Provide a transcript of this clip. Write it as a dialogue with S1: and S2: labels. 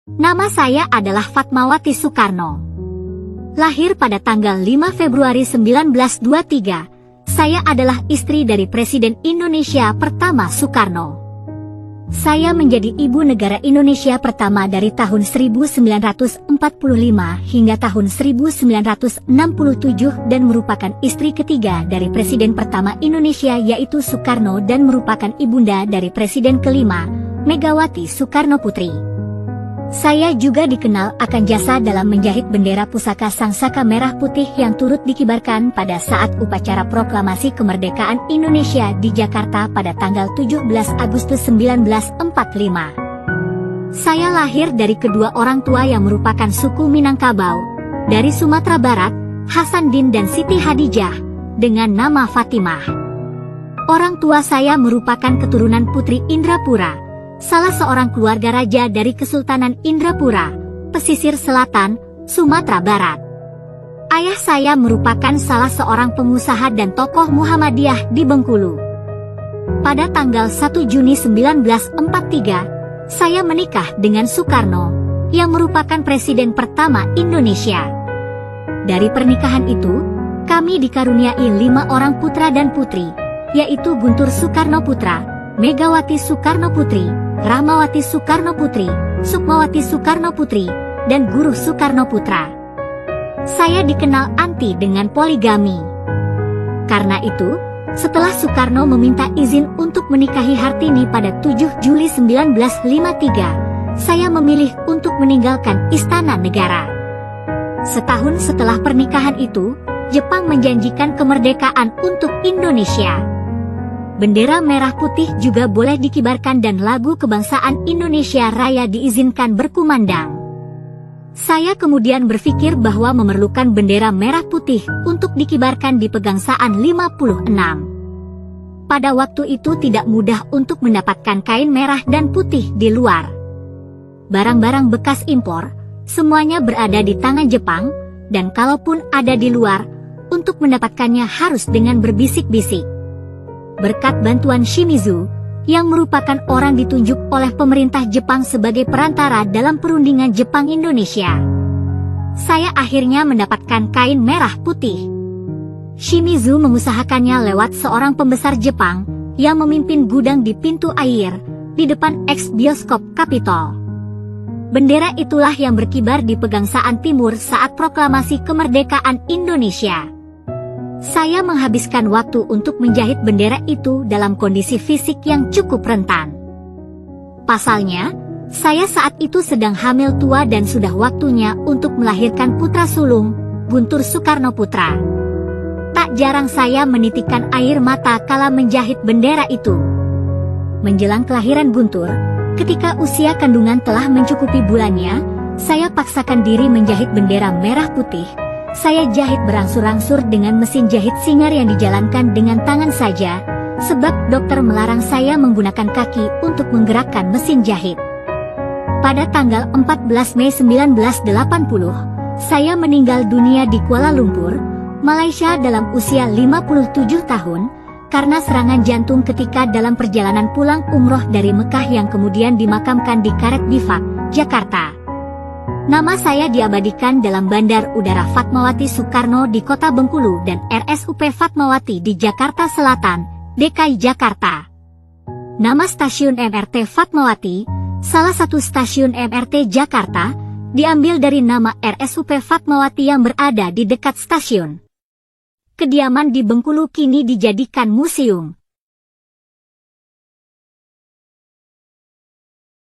S1: Nama saya adalah Fatmawati Soekarno. Lahir pada tanggal 5 Februari 1923, saya adalah istri dari Presiden Indonesia pertama Soekarno. Saya menjadi ibu negara Indonesia pertama dari tahun 1945 hingga tahun 1967 dan merupakan istri ketiga dari Presiden pertama Indonesia yaitu Soekarno dan merupakan ibunda dari Presiden kelima, Megawati Soekarno Putri. Saya juga dikenal akan jasa dalam menjahit bendera pusaka Sangsaka Merah Putih yang turut dikibarkan pada saat upacara proklamasi kemerdekaan Indonesia di Jakarta pada tanggal 17 Agustus 1945. Saya lahir dari kedua orang tua yang merupakan suku Minangkabau, dari Sumatera Barat, Hasanuddin dan Siti Hadijah, dengan nama Fatimah. Orang tua saya merupakan keturunan Putri Indrapura, salah seorang keluarga raja dari Kesultanan Indrapura, pesisir selatan, Sumatera Barat. Ayah saya merupakan salah seorang pengusaha dan tokoh Muhammadiyah di Bengkulu. Pada tanggal 1 Juni 1943, saya menikah dengan Soekarno, yang merupakan presiden pertama Indonesia. Dari pernikahan itu, kami dikaruniai 5 orang putra dan putri, yaitu Guntur Soekarno Putra, Megawati Soekarno Putri, Rahmawati Soekarno Putri, Sukmawati Soekarno Putri, dan Guruh Soekarno Putra. Saya dikenal anti dengan poligami. Karena itu, setelah Soekarno meminta izin untuk menikahi Hartini pada 7 Juli 1953, saya memilih untuk meninggalkan Istana Negara. Setahun setelah pernikahan itu, Jepang menjanjikan kemerdekaan untuk Indonesia. Bendera merah putih juga boleh dikibarkan dan lagu kebangsaan Indonesia Raya diizinkan berkumandang. Saya kemudian berpikir bahwa memerlukan bendera merah putih untuk dikibarkan di Pegangsaan 56. Pada waktu itu tidak mudah untuk mendapatkan kain merah dan putih di luar. Barang-barang bekas impor, semuanya berada di tangan Jepang, dan kalaupun ada di luar, untuk mendapatkannya harus dengan berbisik-bisik. Berkat bantuan Shimizu, yang merupakan orang ditunjuk oleh pemerintah Jepang sebagai perantara dalam perundingan Jepang-Indonesia, saya akhirnya mendapatkan kain merah putih. Shimizu mengusahakannya lewat seorang pembesar Jepang, yang memimpin gudang di pintu air, di depan eks-bioskop Capitol. Bendera itulah yang berkibar di Pegangsaan Timur saat proklamasi kemerdekaan Indonesia. Saya menghabiskan waktu untuk menjahit bendera itu dalam kondisi fisik yang cukup rentan. Pasalnya, saya saat itu sedang hamil tua dan sudah waktunya untuk melahirkan putra sulung, Guntur Soekarno Putra. Tak jarang saya menitikkan air mata kala menjahit bendera itu. Menjelang kelahiran Guntur, ketika usia kandungan telah mencukupi bulannya, saya paksakan diri menjahit bendera merah putih. Saya jahit berangsur-angsur dengan mesin jahit singar yang dijalankan dengan tangan saja, sebab dokter melarang saya menggunakan kaki untuk menggerakkan mesin jahit. Pada tanggal 14 Mei 1980, saya meninggal dunia di Kuala Lumpur, Malaysia dalam usia 57 tahun, karena serangan jantung ketika dalam perjalanan pulang umroh dari Mekah yang kemudian dimakamkan di Karet Bifak, Jakarta. Nama saya diabadikan dalam Bandar Udara Fatmawati Soekarno di Kota Bengkulu dan RSUP Fatmawati di Jakarta Selatan, DKI Jakarta. Nama stasiun MRT Fatmawati, salah satu stasiun MRT Jakarta, diambil dari nama RSUP Fatmawati yang berada di dekat stasiun. Kediaman di Bengkulu kini dijadikan museum.